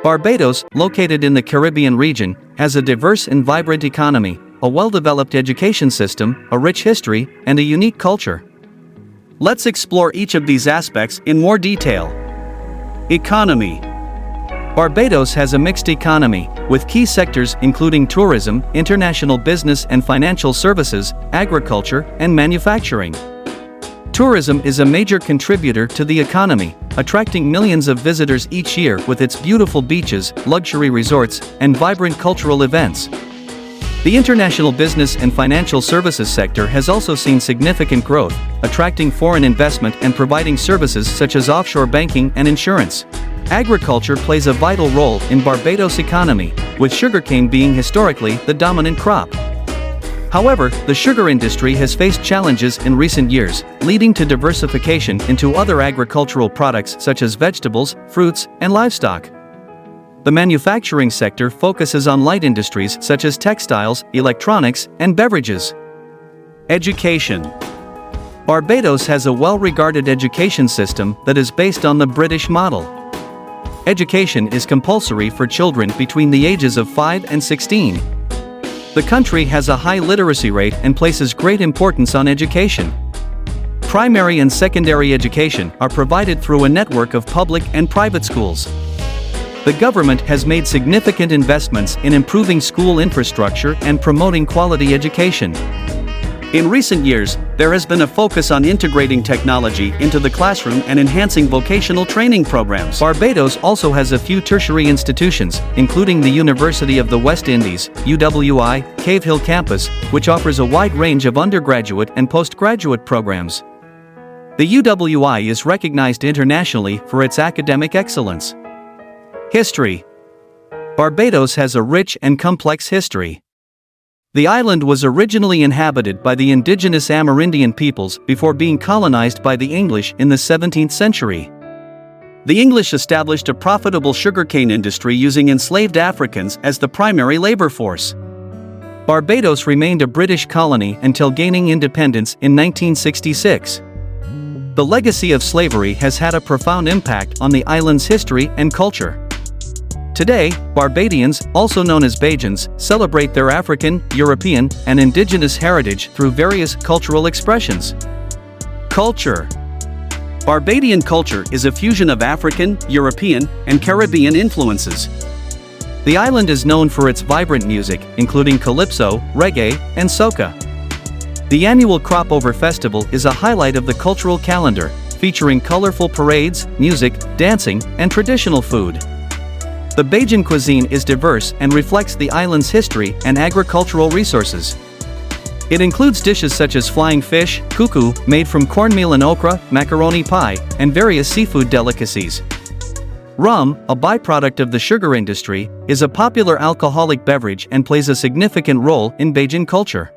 Barbados, located in the Caribbean region, has a diverse and vibrant economy, a well-developed education system, a rich history, and a unique culture. Let's explore each of these aspects in more detail. Economy. Barbados has a mixed economy, with key sectors including tourism, international business and financial services, agriculture, and manufacturing. Tourism is a major contributor to the economy, attracting millions of visitors each year with its beautiful beaches, luxury resorts, and vibrant cultural events. The international business and financial services sector has also seen significant growth, attracting foreign investment and providing services such as offshore banking and insurance. Agriculture plays a vital role in Barbados' economy, with sugarcane being historically the dominant crop. However, the sugar industry has faced challenges in recent years, leading to diversification into other agricultural products such as vegetables, fruits, and livestock. The manufacturing sector focuses on light industries such as textiles, electronics, and beverages. Education. Barbados has a well-regarded education system that is based on the British model. Education is compulsory for children between the ages of 5 and 16. The country has a high literacy rate and places great importance on education. Primary and secondary education are provided through a network of public and private schools. The government has made significant investments in improving school infrastructure and promoting quality education. In recent years, there has been a focus on integrating technology into the classroom and enhancing vocational training programs. Barbados also has a few tertiary institutions, including the University of the West Indies, UWI, Cave Hill Campus, which offers a wide range of undergraduate and postgraduate programs. The UWI is recognized internationally for its academic excellence. History. Barbados has a rich and complex history. The island was originally inhabited by the indigenous Amerindian peoples before being colonized by the English in the 17th century. The English established a profitable sugarcane industry using enslaved Africans as the primary labor force. Barbados remained a British colony until gaining independence in 1966. The legacy of slavery has had a profound impact on the island's history and culture. Today, Barbadians, also known as Bajans, celebrate their African, European, and indigenous heritage through various cultural expressions. Culture. Barbadian culture is a fusion of African, European, and Caribbean influences. The island is known for its vibrant music, including calypso, reggae, and soca. The annual Crop Over Festival is a highlight of the cultural calendar, featuring colorful parades, music, dancing, and traditional food. The Bajan cuisine is diverse and reflects the island's history and agricultural resources. It includes dishes such as flying fish, kuku, made from cornmeal and okra, macaroni pie, and various seafood delicacies. Rum, a byproduct of the sugar industry, is a popular alcoholic beverage and plays a significant role in Bajan culture.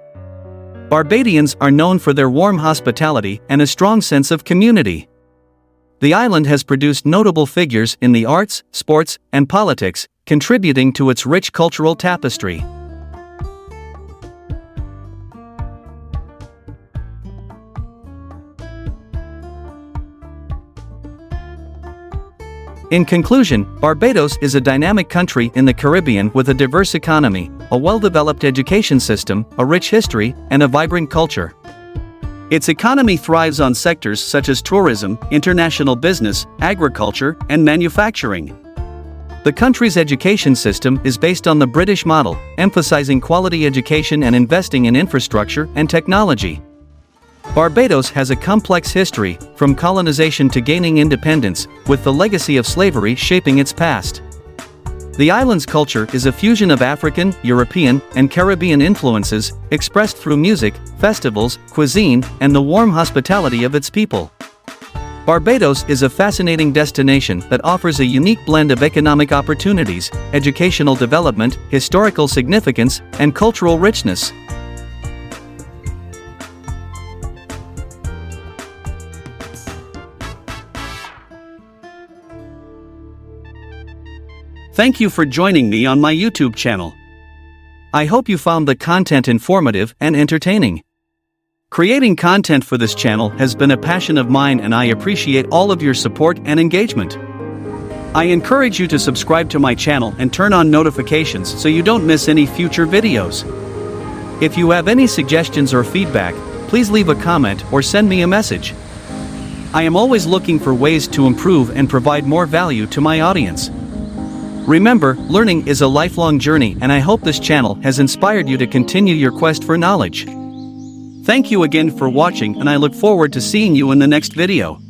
Barbadians are known for their warm hospitality and a strong sense of community. The island has produced notable figures in the arts, sports, and politics, contributing to its rich cultural tapestry. In conclusion, Barbados is a dynamic country in the Caribbean with a diverse economy, a well-developed education system, a rich history, and a vibrant culture. Its economy thrives on sectors such as tourism, international business, agriculture, and manufacturing. The country's education system is based on the British model, emphasizing quality education and investing in infrastructure and technology. Barbados has a complex history, from colonization to gaining independence, with the legacy of slavery shaping its past. The island's culture is a fusion of African, European, and Caribbean influences, expressed through music, festivals, cuisine, and the warm hospitality of its people. Barbados is a fascinating destination that offers a unique blend of economic opportunities, educational development, historical significance, and cultural richness. Thank you for joining me on my YouTube channel. I hope you found the content informative and entertaining. Creating content for this channel has been a passion of mine, and I appreciate all of your support and engagement. I encourage you to subscribe to my channel and turn on notifications so you don't miss any future videos. If you have any suggestions or feedback, please leave a comment or send me a message. I am always looking for ways to improve and provide more value to my audience. Remember, learning is a lifelong journey, and I hope this channel has inspired you to continue your quest for knowledge. Thank you again for watching, and I look forward to seeing you in the next video.